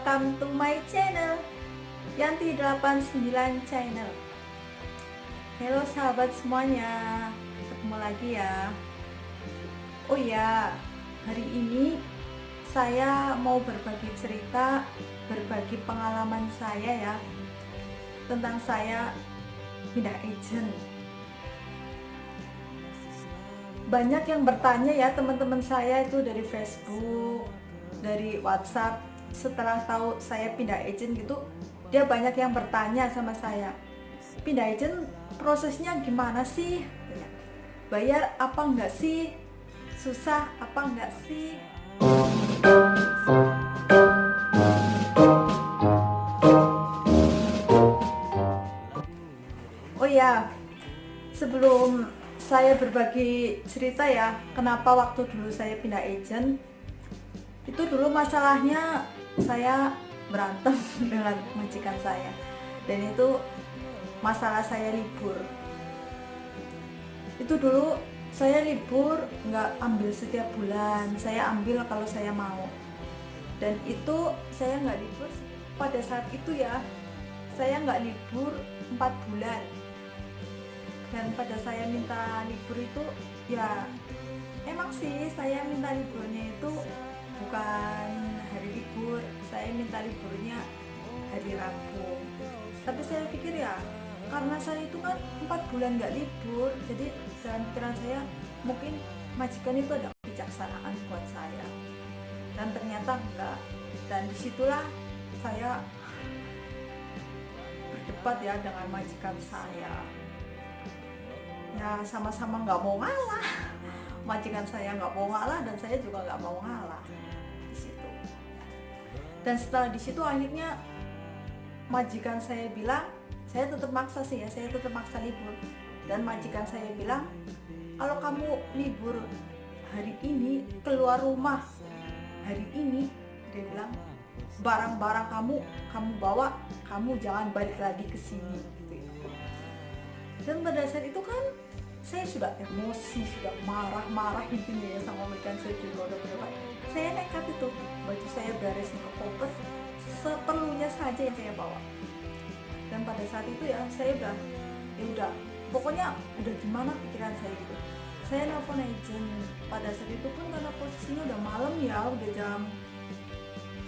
welcome to my channel Yanti 89 channel. Halo sahabat semuanya, ketemu lagi ya. Oh ya, hari ini saya mau berbagi cerita, berbagi pengalaman saya ya, tentang saya pindah agent. Banyak yang bertanya ya teman-teman saya itu dari Facebook, dari WhatsApp, setelah tahu saya pindah agent gitu, dia banyak yang bertanya sama saya, pindah agent prosesnya gimana sih? Bayar apa enggak sih? Susah apa enggak sih? Oh ya, sebelum saya berbagi cerita ya, kenapa waktu dulu saya pindah agent, itu dulu masalahnya saya berantem dengan majikan saya, dan itu masalah saya libur. Itu dulu saya libur nggak ambil setiap bulan, saya ambil kalau saya mau, dan itu saya nggak libur pada saat itu ya, saya nggak libur 4 bulan. Dan pada saya minta libur itu ya emang sih saya minta liburnya itu bukan hari libur, saya minta liburnya hari Rabu. Tapi saya pikir ya, karena saya itu kan 4 bulan nggak libur, jadi dalam pikiran saya mungkin majikan itu ada kebijaksanaan buat saya. Dan ternyata enggak. Dan disitulah saya berdebat ya dengan majikan saya. Ya sama-sama nggak mau ngalah. Majikan saya nggak mau ngalah dan saya juga nggak mau ngalah di situ. Dan setelah di situ akhirnya majikan saya bilang, saya tetap maksa sih ya, saya tetap maksa libur. Dan majikan saya bilang, kalau kamu libur hari ini, keluar rumah hari ini, dia bilang, barang-barang kamu bawa, kamu jangan balik lagi ke sini gitu. Dan pada saat itu kan saya sudah emosi, sudah marah-marah intinya ya sama majikan saya juga udah berdebat. Saya nekat itu, baju saya beresin ke koper, seperlunya saja yang saya bawa. Dan pada saat itu ya saya udah, pokoknya udah gimana pikiran saya gitu. Saya nelfon agent pada saat itu pun karena posisinya udah malam ya, udah jam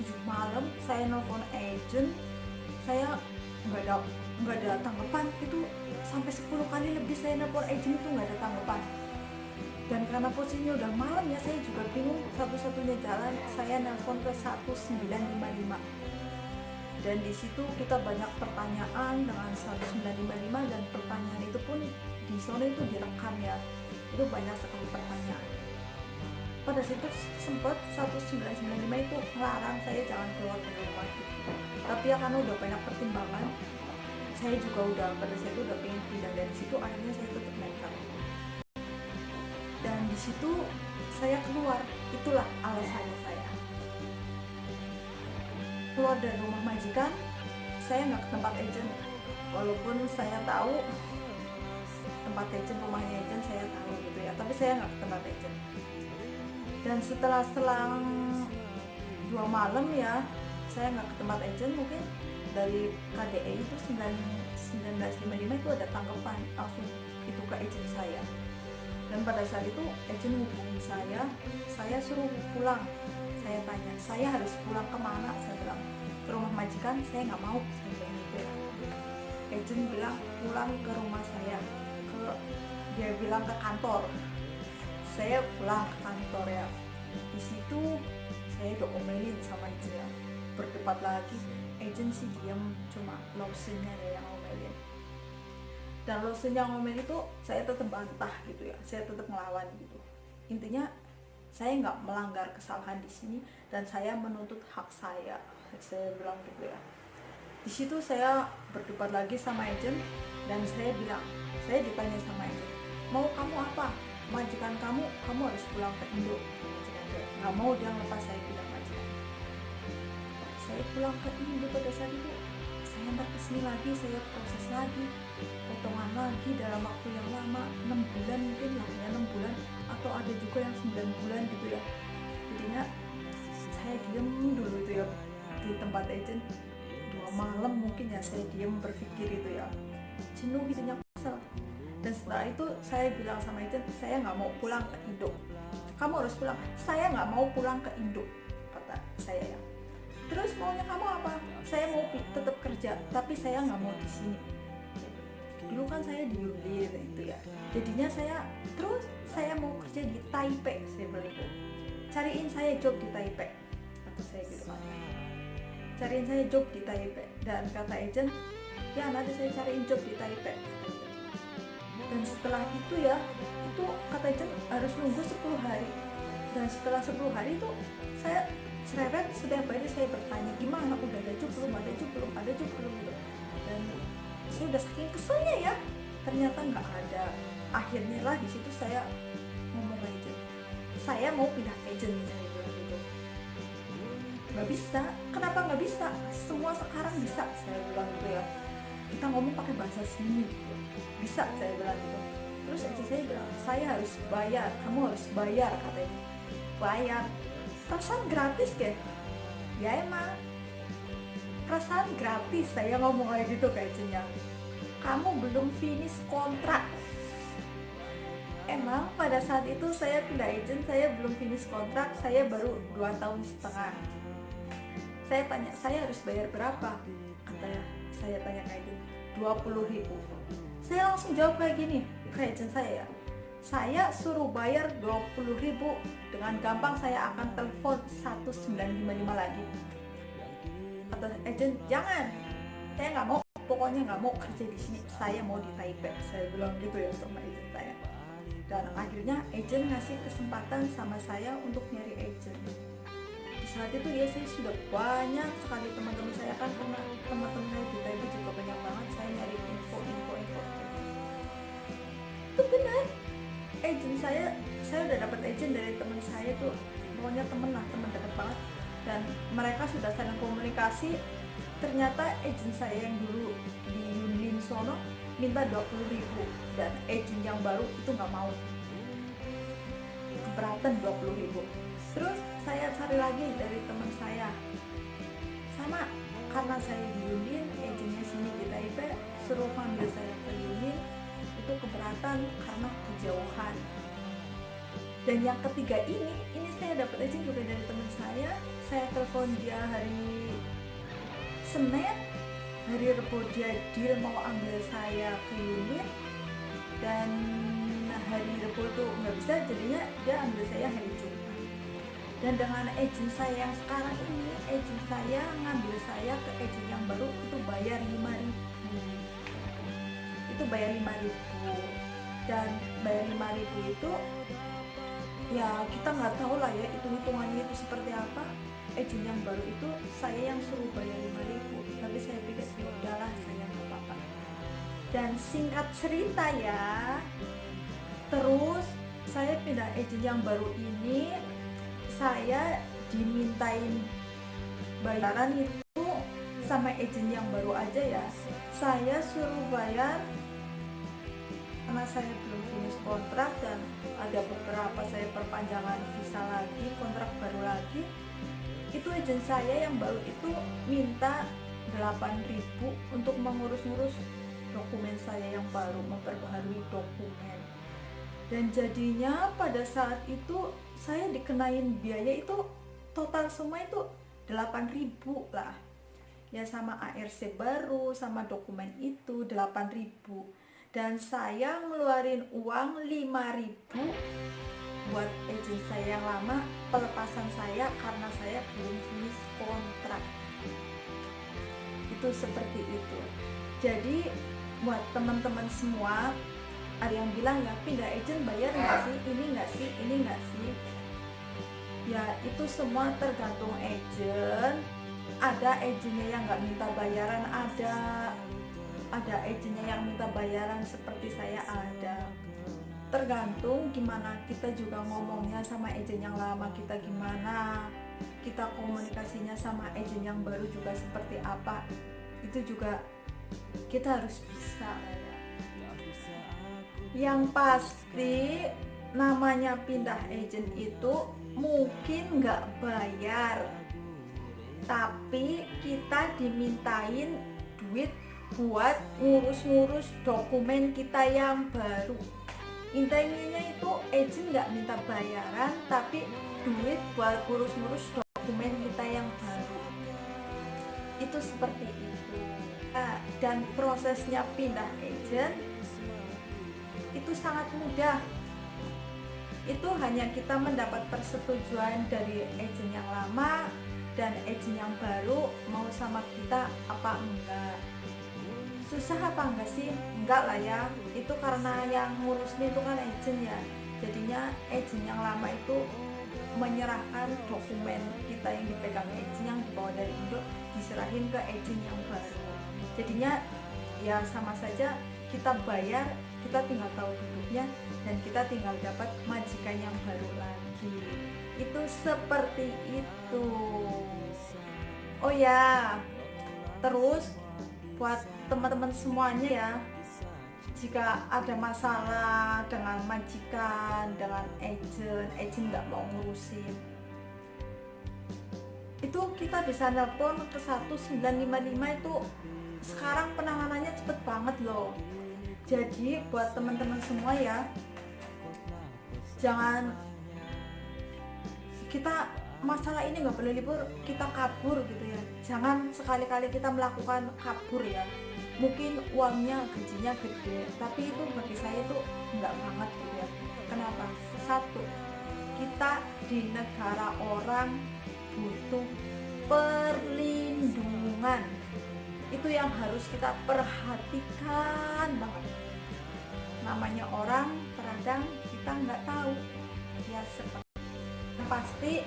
7 malam. Saya nelfon agent, saya nggak ada tanggapan. Itu sampai 10 kali lebih saya nelfon agent itu nggak ada tanggapan. Dan karena posisinya udah malam ya, saya juga bingung, satu-satunya jalan saya nelfon ke 1955. Dan di situ kita banyak pertanyaan dengan 1955, dan pertanyaan itu pun di sana itu direkam ya. Itu banyak sekali pertanyaan. Pada situ sempat 1995 itu melarang saya jangan keluar dari rumah gitu. Tapi ya karena udah banyak pertimbangan, saya juga udah pada saat itu udah pengen pindah dari situ, akhirnya saya tetap nekat. Dan di situ saya keluar, itulah alasannya saya keluar dari rumah majikan. Saya nggak ke tempat agent, walaupun saya tahu tempat agent, rumahnya agent saya tahu gitu ya, tapi saya nggak ke tempat agent. Dan setelah selang 2 malam ya, saya nggak ke tempat agent, mungkin dari KDE itu 1955 itu ada tanggapan langsung itu ke agent saya. Dan pada saat itu agent hubungi saya suruh pulang. Saya tanya, saya harus pulang kemana? Saya bilang, ke rumah majikan. Saya nggak mau, saya bilang gitu. Agent bilang pulang ke rumah saya, dia bilang ke kantor. Saya pulang ke kantor ya. Di situ saya udah omelin sama agent ya, berdebat lagi. Agent sih diam, cuma lawsuitnya ya yang omelin. Dan lawsuitnya ngomel itu saya tetap bantah gitu ya, saya tetap ngelawan gitu. Intinya saya nggak melanggar kesalahan di sini dan saya menuntut hak saya bilang gitu ya. Di situ saya berdebat lagi sama agent, dan saya bilang, saya ditanya sama agent, mau kamu apa? Majikan kamu harus pulang ke Indo. Nggak mau dia lepas saya bilang majikan. Saya pulang ke Indo pada saat itu, saya ntar kesini lagi, saya proses lagi, potongan lagi dalam waktu yang lama, 6 bulan mungkin lah ya, 6 bulan atau ada juga yang 9 bulan gitu ya. Jadinya saya diem dulu itu ya di tempat dapat agent 2 malam mungkin ya, saya diam berpikir itu ya, jenuh gitu, kesel. Dan setelah itu saya bilang sama agent, saya nggak mau pulang ke Indo, kamu harus pulang. Saya nggak mau pulang ke Indo, kata saya ya. Terus maunya kamu apa? Saya mau tetap kerja, tapi saya nggak mau di sini. Dulu kan saya di Yunlin itu ya, jadinya saya mau kerja di Taipei. Saya bilang gitu, cariin saya job di Taipei, kata saya gitu kan. Cariin saya job di Taipei. Dan kata agent, ya nanti saya cariin job di Taipei. Dan setelah itu ya, itu kata agent harus nunggu 10 hari. Dan setelah 10 hari itu saya cerewet, setiap hari saya bertanya, gimana, udah ada job belum, ada job belum, ada job belum gitu. Dan saya udah saking keselnya ya, ternyata nggak ada. Akhirnya lah di situ saya ngomong ke agent, saya mau pindah agent, saya bilang gitu. Nggak bisa. Kenapa nggak bisa? Semua sekarang bisa, saya bilang gitu ya. Kita ngomong pakai bahasa sini gitu. Bisa, saya bilang gitu. Terus agent saya bilang, saya harus bayar, kamu harus bayar, katanya. Bayar? Perasaan gratis kan? Ya emang perasaan gratis, saya ngomong kayak gitu ke agentnya. Kamu belum finish kontrak. Emang pada saat itu saya pindah agent, saya belum finish kontrak, saya baru 2,5 tahun. Saya tanya, saya harus bayar berapa? Katanya, saya tanya ke agent, 20.000. Saya langsung jawab kayak gini ke agent saya ya, saya suruh bayar 20.000, dengan gampang saya akan telepon 1955 lagi. Kata agent, jangan, saya nggak mau, pokoknya nggak mau kerja di sini, saya mau di Taipei. Saya bilang gitu ya sama agent saya. Dan akhirnya agent ngasih kesempatan sama saya untuk nyari agent. Di saat itu ya saya sudah banyak sekali teman-teman saya, kan karena teman-teman saya di Taipei juga banyak banget, saya nyari info. Itu benar, agent saya udah dapat agent dari teman saya tuh, pokoknya teman dekat banget. Dan mereka sudah saling komunikasi. Ternyata agent saya yang dulu di Yunlin sono minta 20.000, dan agent yang baru itu nggak mau, keberatan 20.000. Terus saya cari lagi dari teman saya, sama, karena saya di Yunlin, agentnya sini di Taipei, suruh ambil saya ke Yunlin, itu keberatan karena kejauhan. Dan yang ketiga ini saya dapat agent juga dari teman saya telepon dia hari Senin, hari Rabu dia deal mau ambil saya ke Yunlin, dan hari Rabu itu nggak bisa, jadinya dia ambil saya hari Jumat. Dan dengan agent saya yang sekarang ini, agent saya ngambil saya ke agent yang baru itu bayar 5.000. Itu bayar 5.000, dan bayar 5.000 itu ya kita nggak tahu lah ya itu hitungannya itu seperti apa. Agent yang baru itu saya yang suruh bayar 5.000, tapi saya pikir ya udahlah, saya nggak apa-apa. Dan singkat cerita ya, terus saya pindah agent yang baru ini, saya dimintain bayaran itu sama agent yang baru aja ya, saya suruh bayar karena saya belum finish kontrak dan ada beberapa saya perpanjangan visa lagi, kontrak baru lagi. Itu agent saya yang baru itu minta 8.000 untuk mengurus-ngurus dokumen saya yang baru, memperbaharui dokumen. Dan jadinya pada saat itu saya dikenain biaya itu total semua itu 8.000 lah ya, sama ARC baru, sama dokumen itu 8.000. Dan saya ngeluarin uang 5.000 buat agent saya yang lama, pelepasan saya karena saya belum finish kontrak. Itu seperti itu. Jadi buat teman-teman semua, ada yang bilang ya pindah agent bayar nggak sih, ini nggak sih, ini nggak sih, ya itu semua tergantung agent. Ada agentnya yang nggak minta bayaran, ada agentnya yang minta bayaran seperti saya ada. Tergantung gimana kita juga ngomongnya sama agent yang lama kita, gimana kita komunikasinya sama agent yang baru juga seperti apa, itu juga kita harus bisa. Yang pasti namanya pindah agent itu mungkin nggak bayar, tapi kita dimintain duit buat ngurus-ngurus dokumen kita yang baru. Intinya itu agent nggak minta bayaran, tapi duit buat ngurus-ngurus dokumen kita yang baru. Itu seperti itu. Dan prosesnya pindah agent itu sangat mudah. Itu hanya kita mendapat persetujuan dari agent yang lama dan agent yang baru mau sama kita apa enggak. Susah apa enggak sih? Enggak lah ya. Itu karena yang ngurusnya itu kan agent ya. Jadinya agent yang lama itu menyerahkan dokumen kita yang dipegang agent yang dibawa dari Indo, diserahin ke agent yang baru. Jadinya ya sama saja, kita bayar, kita tinggal tahu duduknya, dan kita tinggal dapat majikan yang baru lagi. Itu seperti itu. Oh ya, terus buat teman-teman semuanya ya, jika ada masalah dengan majikan, dengan agent nggak mau ngurusin, itu kita bisa nelpon ke 1955. Itu sekarang penanganannya cepet banget loh. Jadi buat teman-teman semua ya, jangan kita masalah ini nggak boleh libur kita kabur gitu ya. Jangan sekali-kali kita melakukan kabur ya. Mungkin uangnya, gajinya gede, tapi itu bagi saya tuh nggak banget gitu ya. Kenapa? Satu, kita di negara orang butuh perlindungan. Itu yang harus kita perhatikan banget. Namanya orang, terkadang kita nggak tahu ya, seperti pasti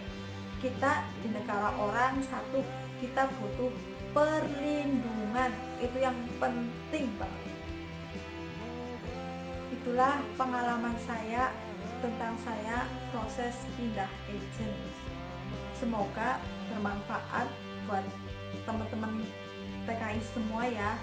kita di negara orang, satu, kita butuh perlindungan. Itu yang penting banget. Itulah pengalaman saya tentang saya proses pindah agent. Semoga bermanfaat buat teman-teman TKI semua ya.